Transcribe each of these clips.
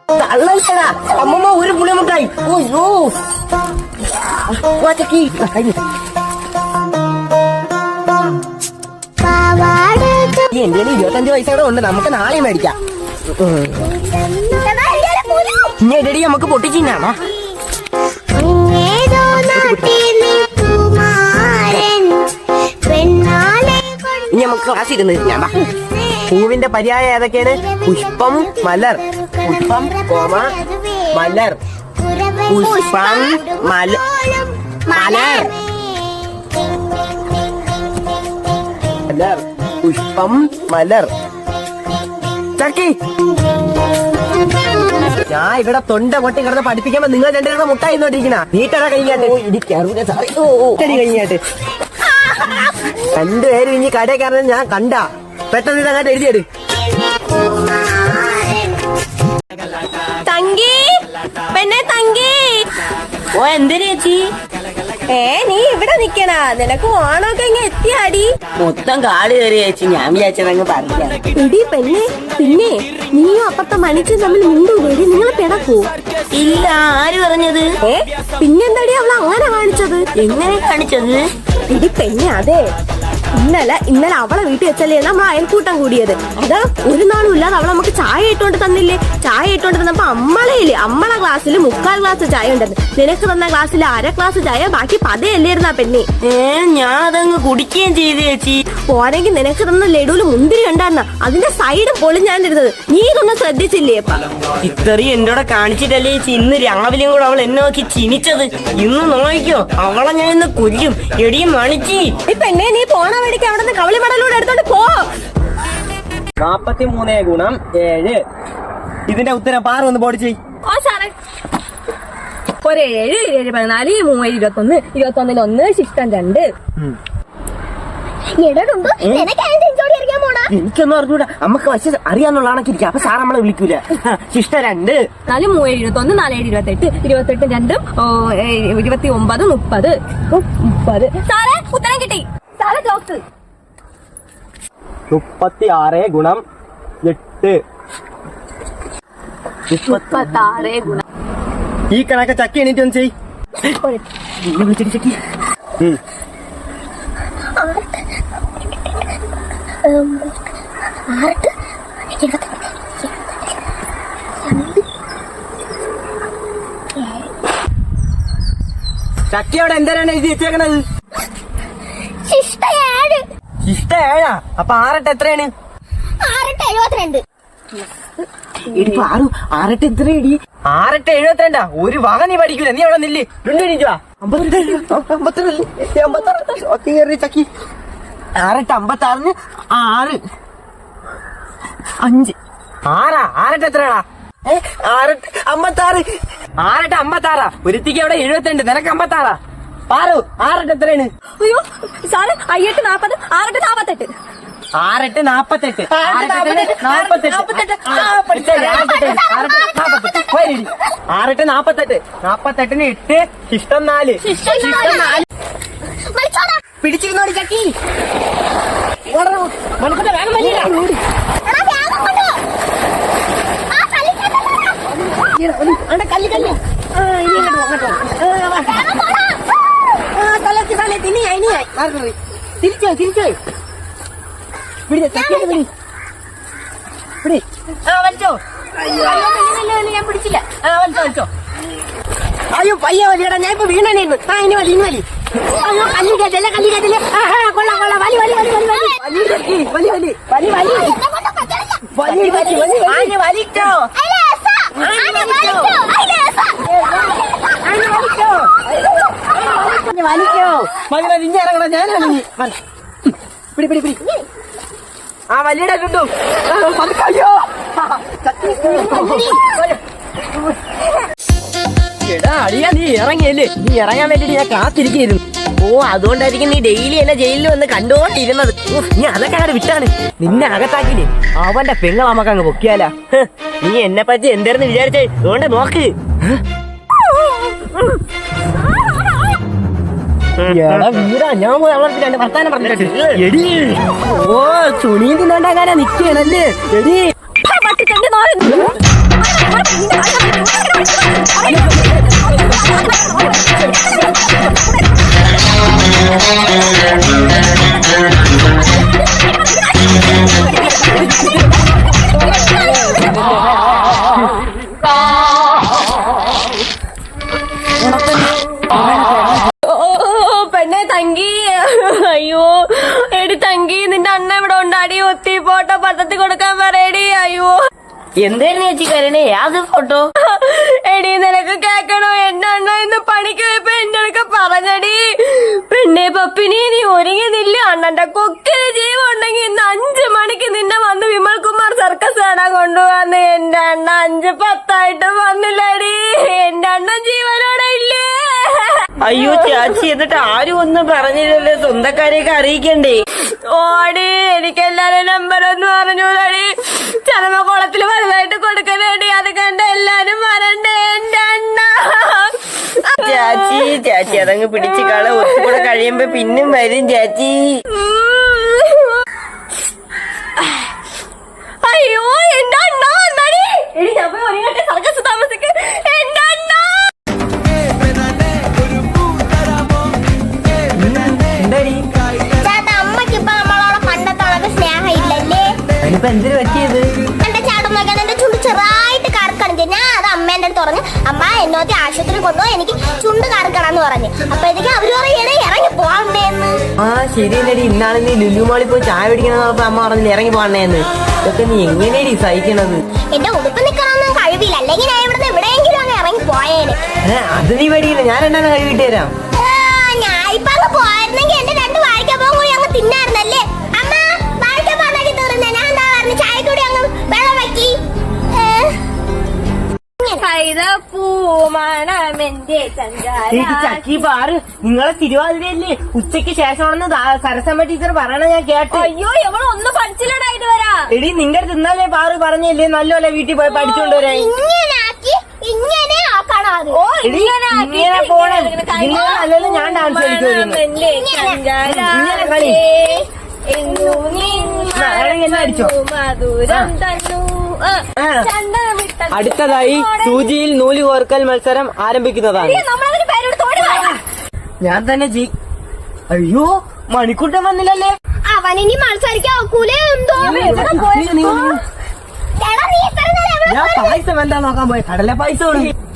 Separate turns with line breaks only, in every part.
തള്ളടാ അമ്മമ്മ ഒരു പുളിമുട്ടായി. ഓയ്യോ ചക്കി എന്റെ 25 പൈസയുടെ ഉണ്ട്, നമുക്ക് നാളെ മേടിക്കാം. ഇനി നമുക്ക് പൊട്ടിച്ചിന്നാണോ? ഇനി നമുക്ക് ക്ലാസ് ഇരുന്ന് ഞാൻ പൂവിന്റെ പര്യായം ഏതൊക്കെയാണ്? പുഷ്പം, മലർ. പുഷ്പം, മലർ. പുഷ്പം, മലർ. മലർ, പുഷ്പം, മലർ. ചക്കി ഞാൻ ഇവിടെ തൊണ്ട പൊട്ടി കിടന്ന് പഠിപ്പിക്കുമ്പോ നിങ്ങൾ രണ്ടുപേരുടെ മുട്ടായി നോട്ടിരിക്കണ. നീട്ടട കഴിഞ്ഞാട്ട് കഴിഞ്ഞാട്ട് രണ്ടുപേരും ഇനി കടയിൽ കയറുന്നത് ഞാൻ കണ്ട. പെട്ടെന്ന് ഇതങ്ങാട്ട് എഴുതിയെടു.
തങ്കി പെണ്ണെ തങ്കി.
ഓ എന്തിനു ചേച്ചി?
നീ ഇവിടെ നിക്കണ? നിനക്ക് ഓണമൊക്കെ ഇങ്ങനെ എത്തിയാടി.
മൊത്തം കാട് കയറി ചേച്ചി. ഞാൻ വിചാരിച്ചതങ്ങ് പറഞ്ഞ
എടി പെണ്ണെ, പിന്നെ നീയും അപ്പുറത്തെ മണിച്ചും തമ്മിൽ മുണ്ടുപോയി നിങ്ങൾ പിടക്കൂ?
ഇല്ല, ആര് പറഞ്ഞത്?
പിന്നെന്താടി അവൾ അങ്ങനെ കാണിച്ചത്?
എങ്ങനെ കാണിച്ചത്?
എടി പെണ്ണെ, അതെ ഇന്നലെ അവളെ വീട്ടിൽ വെച്ചല്ലേ നമ്മൾ അയൽക്കൂട്ടം കൂടിയത്. അതാ ഒരു നാളും ഇല്ലാതെ അവളെ നമുക്ക് ചായ ഇട്ടോണ്ട് തന്നില്ലേ? ചായ ഇട്ടോണ്ട് തന്നപ്പോ അമ്മളെ ഗ്ലാസ്സിൽ 3/4 ഗ്ലാസ് ചായ ഉണ്ടായിരുന്നു. നിനക്ക് തന്ന ഗ്ലാസ്സിൽ 1/2 ഗ്ലാസ് ചായ, ബാക്കി പതയല്ലായിരുന്നാ പെണ്ണെ.
ഞാൻ അതങ്ങ് കുടിക്കുകയും ചെയ്തു ചേച്ചി.
പോരെങ്കിൽ നിനക്ക് തന്ന ലഡുവില് മുന്തിരി ഉണ്ടായിരുന്ന അതിന്റെ സൈഡ് പൊളിഞ്ഞാണ്ടിരുന്നത്. നീ ഇതൊന്നും ശ്രദ്ധിച്ചില്ലേ?
ഇത്രയും എന്നോട് കാണിച്ചിട്ടല്ലേ ചേച്ചി ഇന്ന് രാവിലെയും കൂടെ അവൾ എന്നെ നോക്കി ചിനിച്ചത്. ഇന്ന് നോക്കിയോ അവളെ ഞാൻ ഇന്ന് കൊല്ലും. എടിയും മണിച്ചി.
ഈ പെണ്ണെ, നീ പോണ വഴിക്ക് അവിടെ നിന്ന് കവളി മടലൂടെ എടുത്തോണ്ട് പോ.
43 ഗുണം 7. ഇതിന്റെ ഉത്തരം പാറ ഒന്ന് ബോഡി ചെയ്.
ഓ സാറേ, ഒരു 7, 7, 14, 3, 21, 21 1, ശിഷ്ടം 2.
എനിക്കൊന്നും അറിഞ്ഞൂടാ. നമുക്ക് പക്ഷെ അറിയാന്നുള്ള ആണക്കിരിക്കാം. അപ്പൊ സാർ നമ്മളെ വിളിക്കൂല. ശിഷ്ട 2.
4, 3, 21, 4, 28, 28, 2, 29, 30. സാറേ ഉത്തരം കിട്ടി. സാറേ ജോക്ക്.
36 ഗുണം 8.
36 ഗുണം.
ഈ കണക്ക് ചക്കി എണീറ്റ് ഒന്ന് ചെയ്. ചക്കി ചക്കിയോടെ എന്താണ് എഴുതി വെച്ചേക്കണത്?
ശിഷ്ട 7.
ശിഷ്ട 7. അപ്പൊ 6 എത്രയാണ്?
6 72.
ഇടി 6 എത്ര ഇടി? 6 72. ഒരു വക നീ പഠിക്കൂല. നീ അവിടെ നില്ല്. 2 ചക്കി 6 56 6 5 6 എത്രയാടാ? 6 56. 6 56. ഒരുത്തിക്ക് അവിടെ 72. നിനക്ക് 56. പാറു 6 എത്രയാണ്?
അയ്യോ സാറേ, 5 8 40, 6 8 48.
6 8 48. 48 8 ശിഷ്ടം 4. പിടിച്ചിരുന്നോടി ചക്കി. തിരിച്ചോ പിടി ചക്കിയെ പിടി. വലിച്ചോ.
ഞാൻ പിടിച്ചില്ല.
വലിച്ചോ. അയ്യോ പയ്യ വലിയടാ, ഞാൻ ഇപ്പൊ വീണായിരുന്നു. ഇനി വലി. അയ്യോ കല്ലി കേട്ടില്ല. കൊള്ളാം. വലി. വലിച്ചോ. മകനെ നിന്നെ ഇറങ്ങണം. ഞാനാണ് നീ. പിടി. ആ വലിയുടെ കിട്ടും. അയ്യോ എടാ അടിയാ, നീ ഇറങ്ങിയല്ലേ? നീ ഇറങ്ങാൻ വേണ്ടിട്ട് ഞാൻ കാത്തിരിക്കുന്നു. ഓ അതുകൊണ്ടായിരിക്കും നീ ഡെയിലി എന്നെ ജയിലിൽ വന്ന് കണ്ടുകൊണ്ടിരുന്നത്. നീ അതൊക്കെ അങ്ങോട്ട് വിട്ടാണ്. നിന്നെ അകത്താക്കില്ലേ അവന്റെ പെങ്ങൾ നമുക്ക് അങ്ങ് പൊക്കിയാലാ. നീ എന്നെ പറ്റി എന്തായിരുന്നു വിചാരിച്ചേ? അതുകൊണ്ട് നോക്ക്. വീടാ ഞാൻ അവളെ വർത്താനം പറഞ്ഞിട്ട് എടി. ഓ തുണിയും തിന്നോണ്ടാകാനാ നിക്കണല്ലേ എടി.
പെണ്ണെ തങ്കി, അയ്യോ എടി തങ്കി, നിന്റെ അണ്ണ ഇവിടെ ഉണ്ടാടി. ഒത്തി ഫോട്ടോ പത്രത്തിൽ കൊടുക്കാൻ പറയടി. അയ്യോ
എന്തായിരുന്നു ചേച്ചി കരണേ? അത് ഫോട്ടോ
എടി നിനക്ക് കേക്കണോ? എന്റെ അണ്ണ ഇന്ന് പണിക്ക് പോയപ്പോ എന്റെ അടുക്ക പറഞ്ഞടി, പെണ്ണെ പപ്പിനി നീ ഒരുങ്ങിന്നില്ല, അണ്ണന്റെ കൊക്കിന് ജീവുണ്ടെങ്കിൽ ഇന്ന് 5 മണിക്ക് നിന്നെ വന്ന് വിമൽകുമാർ സർക്കസ് കാണാൻ കൊണ്ടുപോവാന്ന്. എന്റെ അണ്ണ 5:10 വന്നില്ലടി. എന്റെ അണ്ണൻ ജീവനോടെ ഇല്ലേ?
അയ്യോ ചേച്ചി, എന്നിട്ട് ആരും ഒന്നും പറഞ്ഞില്ലല്ലോ, സ്വന്തക്കാരെയൊക്കെ അറിയിക്കണ്ടേ?
ഓടി, എനിക്ക് എല്ലാരും നമ്പർ ഒന്ന് പറഞ്ഞൂടി. ചരമകുളത്തില് വലുതായിട്ട് കൊടുക്കണേടി, അത് കണ്ട് എല്ലാരും വരണ്ടേ എന്റെ അണ്ണ.
ചേച്ചി അതങ്ങ് പിടിച്ച് കള, ഒത്തുകൂടെ കഴിയുമ്പോ പിന്നും വരും ചേച്ചി.
അയ്യോ എന്റെ അണ്ണ വന്നടി. എടി ഞാൻ പോയി ഒരുങ്ങട്ടെ, സർക്കസ് താമസിക്ക്. എന്റെ അണ്ണ
ചേട്ടാ, അമ്മക്ക് ഇപ്പൊ നമ്മളോട് പണ്ടത്തോളൊക്കെ സ്നേഹം ഇല്ലല്ലേ?
അതിനിപ്പോ എന്തിനു പറ്റിയത്?
എന്റെ ചേട്ടൻ നോക്കാൻ എന്റെ ചുണ്ട് ചെറുതായിട്ട് കറക്കണില്ല. ഞാൻ അത് അമ്മേന്റെ അടുത്ത് പറഞ്ഞു, അമ്മ എന്നോത്തി ആശുപത്രി കൊണ്ടുപോയി എനിക്ക് ചുണ്ട് കറക്കണമെന്ന് പറഞ്ഞു. അപ്പോഴത്തേക്ക് അവര് പറയണേ ഇറങ്ങി പോകണ്ടേന്ന്.
ആ ശരിയല്ലടി, ഇന്നാളെ നീ ലുലുമാളിൽ പോയി ചായ പിടിക്കണമെന്ന് അമ്മ പറഞ്ഞില്ല ഇറങ്ങി പോകണേന്ന്. ഇതൊക്കെ നീ എങ്ങനെയാടി സഹിക്കണത്?
എന്റെ ഉടുപ്പ് നിക്കണമെന്നും കഴിവില്ല, അല്ലെങ്കിൽ ഞാൻ ഇവിടുന്ന് എവിടെയെങ്കിലും അങ്ങ് ഇറങ്ങി പോയേനെ.
അത് നീ പേടിയില്ല, ഞാൻ എന്നാണ് കഴിവിട്ട് തരാം.
ഞാൻ ഇപ്പൊ അങ്ങ് പോയിരുന്നെങ്കിൽ എന്റെ 2 വാഴക്കപ്പം കൂടി അങ്ങ് തിന്നായിരുന്നല്ലേ. അമ്മ വാഴക്കപ്പം ഉണ്ടാക്കി തീർന്നേ. ഞാൻ എന്താ പറഞ്ഞു, ചായ കൂടി അങ്ങ് വെള്ളം വയ്ക്കി.
ചക്കി പാറ്, നിങ്ങളെ തിരുവാതിരയല്ലേ ഉച്ചയ്ക്ക് ശേഷമാണെന്ന് സരസമ്മ ടീച്ചർ പറയണ ഞാൻ കേട്ടു.
അയ്യോ എവളൊന്നും പഠിച്ചില്ലടാ ഇതുവരാ.
എടി നിങ്ങളുടെ തിന്നാലേ പാറ് പറഞ്ഞല്ലേ നല്ലപോലെ വീട്ടിൽ പോയി പഠിച്ചോണ്ട് വരാൻ.
ഇങ്ങനെ ആക്കണം അത്.
എടി ഇങ്ങനെ പോണം, നിങ്ങൾ നല്ലല്ലോ ഞാൻ ഡാൻസ് കളിക്കുമായിരുന്നു. ഇങ്ങനെ കളി എന്നാ അടിച്ചോ. അടുത്തതായി സൂചിയിൽ നൂല് കോർക്കൽ മത്സരം ആരംഭിക്കുന്നതാണ്. ഞാൻ തന്നെ അയ്യോ മണിക്കൂട്ടം വന്നില്ലല്ലേ?
അവനിനി മത്സരിക്കാൻ ഒക്കൂലേ എന്തോ.
ഞാൻ പായസം എന്താ നോക്കാൻ പോയി, കടല പായസം.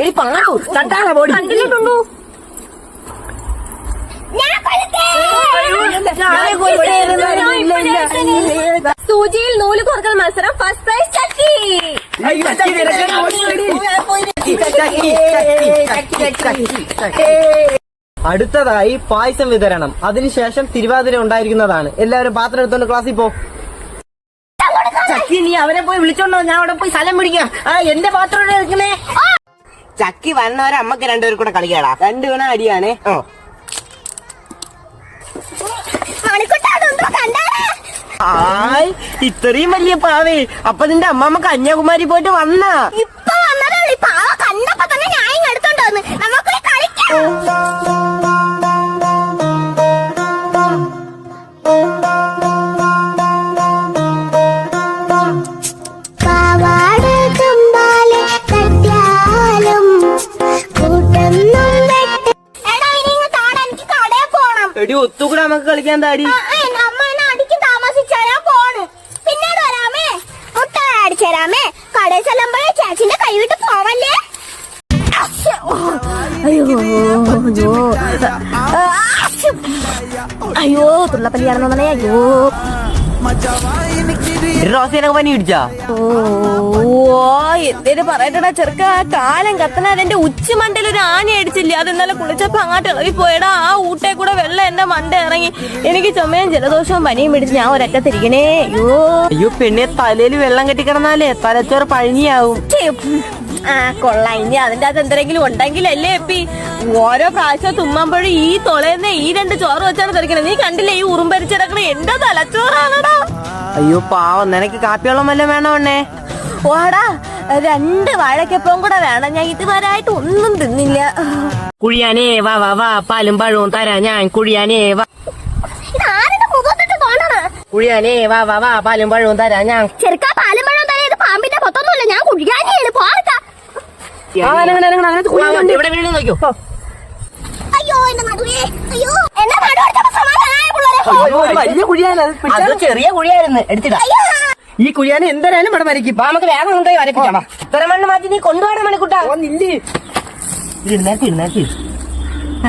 ഏയ് പാടു തട്ടാളെ ബോഡി
കണ്ടിട്ടുണ്ടോ? സൂചിയിൽ നൂല് കോർക്കൽ മത്സരം ഫസ്റ്റ് പ്രൈസ് ചക്കി.
അടുത്തതായി പായസം വിതരണം, അതിനുശേഷം തിരുവാതിര ഉണ്ടായിരിക്കുന്നതാണ്. എല്ലാവരും പാത്രം എടുത്തോണ്ട് ക്ലാസ്സിൽ പോ. ചക്കി നീ അവരെ പോയി വിളിച്ചോണ്ടോ, ഞാൻ അവിടെ പോയി സ്ഥലം പിടിക്കാം. എന്റെ പാത്രം എടുക്കണേ. ചക്കി വന്നവരെ അമ്മക്ക് 2 പേരും കൂടെ കളിക്കാടാ. 2 ഗുണ അടിയാണേ. ഇത്രയും വലിയ പാവേ, അപ്പൊ നിന്റെ അമ്മമ്മ കന്യാകുമാരി പോയിട്ട് വന്നാ?
ഇപ്പൊ വന്നതേ ഉള്ളൂ. പാവ കണ്ടപ്പോ തന്നെ ഞാൻ എടുത്തോണ്ട് വന്ന് നമുക്ക് കളിക്കാം.
എടി ഒത്തുകൂടെ നമുക്ക് കളിക്കാൻ താടി.
അമ്മ അടിക്ക് താമസിച്ചാ ഞാൻ പോണ്. പിന്നീട് വരാമേ, മുട്ട അടിച്ചേരാമേ. കടയിൽ ചെല്ലുമ്പോഴേ ചേച്ചിന്റെ കൈ വിട്ട് പോവല്ലേ. അയ്യോ തുള്ളപ്പല്ലിയാണെന്ന് പറഞ്ഞേ. അയ്യോ
റോസിനൊക്കെ പനി പിടിച്ചാ?
എന്തേലും പറയട്ടടാ ചെറുക്ക, കാലം കത്തനാൽ എന്റെ ഉച്ചമണ്ടയിൽ ഒരു ആണി അടിച്ചില്ലേ, അത് ഇന്നലെ കുളിച്ചപ്പോ അങ്ങോട്ട് ഇളകി പോയടാ. ആ ഊട്ടേ കൂടെ വെള്ളം എന്റെ മണ്ട ഇറങ്ങി. എനിക്ക് ചുമയും ജലദോഷവും പനിയും പിടിച്ച് ഞാൻ ഒരറ്റത്തിരിക്കണേ.
അയ്യോ പെണ്ണെ, തലയിൽ വെള്ളം കെട്ടിക്കിടന്നാലേ തലച്ചോറ് പഴഞ്ഞിയാവും.
കൊള്ളാം, ഇനി അതിന്റെ അകത്ത് എന്തെങ്കിലും ഉണ്ടെങ്കിലല്ലേ എപ്പി ഓരോ പ്രാവശ്യം തുമ്മുമ്പോഴും ഈ തൊളയെന്ന് ഈ 2 ചോറ് വെച്ചാണ് തെറിക്കണേ. നീ കണ്ടില്ലേ ഈ ഉറുമ്പരിച്ചിടക്കണ എന്റെ തലച്ചോറാണടാ.
അയ്യോ പാവം, നിനക്ക് കാപ്പിവെള്ളം വല്ലതും വേണോ എണ്ണേ?
ഓടാ 2 വാഴക്കപ്പം കൂടെ വേണം, ഞാൻ ഇതുവരായിട്ട് ഒന്നും തിന്നില്ല.
കുഴിയാനേ വാ വാ വാ, പാലും പഴവും തരാ ഞാൻ. കുഴിയാനേ വാ,
ഇതാരുടെ മുഖത്തിട്ട് തോന്നണ.
കുഴിയാനേ വാ വാ വാ, പാലും പഴവും തരാ ഞാൻ.
ചെറുക്കാ പാലും പഴം തന്നെ, ഇത് പാമ്പിന്റെ പൊത്തൊന്നുമില്ല, ഞാൻ കുഴിയാനിയാണ്. പോർക്ക
ഇവിടെ വീണ് നോക്കിയോ.
അയ്യോ എന്റെ നടുവേ, അയ്യോ എന്നെ നടുവെടുത്തപ്പോ സമാധാനമായ പിള്ളേരെ.
വലിയ കുഴിയാണ് അത് ചെറിയ കുഴിയായിരുന്നു എടുത്തിടാ.
അയ്യോ
ഈ കുഴിയാനെ എന്തായാലും ഇവിടെ വരയ്ക്കും. നമുക്ക് വേഗം കൊണ്ടുപോയി വരപ്പിക്കാം. ഇത്ര മണ്ണ് മാറ്റി നീ കൊണ്ടുപോകണം മണിക്കൂട്ടാ.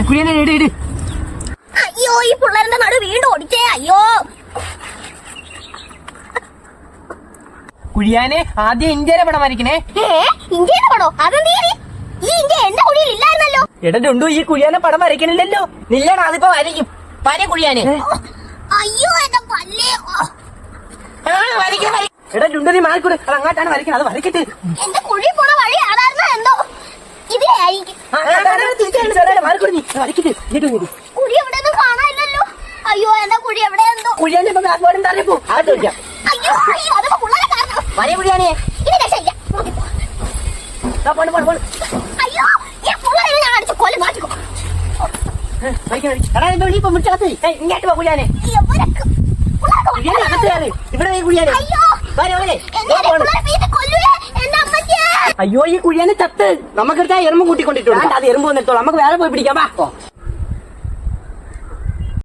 കുഴിയാനെ ഇട് ഇട്.
അയ്യോ ഈ പിള്ളേരുടെ നടു വീണ്ടും ഓടിച്ചേ. അയ്യോ
കുഴിയാനെ ആദ്യം ഇന്ത്യയിലെ പടം വരയ്ക്കണേ.
ഇന്ത്യയുടെ പടോ? അതെന്തീ ഈ ഇന്ത്യ എന്റെ കുടിയിൽ ഇല്ലായിരുന്നല്ലോ.
എടണ്ടുണ്ടു ഈ കുഴിയാനെ പടം വരയ്ക്കണില്ലല്ലോ. നില്ലടാ അതിപ്പോ വരയ്ക്കും. വര കുഴിയാനെ.
അയ്യോ എന്റെ പല്ലേ.
എടാ ലുണ്ടു നീ മാറിക്കൂടെ. അത് അങ്ങോട്ടാണ് വരയ്ക്കണം. അത് വരയ്ക്കട്ടെ.
എന്റെ കുഴി പോണ വഴി ആരായിരുന്നോ എന്തോ ഇതിലായിരിക്കും.
മാറിക്കൂടെ നീ വരയ്ക്കട്ടെ.
കുഴി എവിടെയൊന്നും കാണാനില്ലല്ലോ. അയ്യോ എന്റെ കുഴി എവിടെ എന്തോ.
കുഴിയാനെ ഇപ്പൊ ബാസ്ബോളും തറയപ്പോ അത് ചോദിക്കാം.
അയ്യോ അയ്യോ അതൊക്കെ പിള്ളേരെ കാരണം.
വരേ കുഴിയാനെ.
ഇനി രക്ഷയില്ല. അയ്യോ ഈ പിള്ളേരെ ഞാൻ അടിച്ച് കൊല്ലം മാറ്റിക്കോ.
ഇങ്ങോട്ട് പോ കുഴിയാനെ.
ഇവരൊക്കെ
കുഴിയാനെ അകത്ത് കയറ്. ഇവിടെ നീ കുഴിയാനെ.
അയ്യോ
വരെ വരെ.
എന്നെ പിള്ളേരെ വീട്ടിൽ കൊല്ലൂലേ എന്റെ അമ്മയ്ക്ക്.
അയ്യോ ഈ കുഴിയാനെ ചത്ത്. നമുക്കെടുത്താ എറുമ്പ് കൂട്ടിക്കൊണ്ടിട്ടുണ്ട്. അത് എറുമ്പ് വന്നിട്ടോളൂ. നമുക്ക് വേറെ പോയി പിടിക്കാം. വാ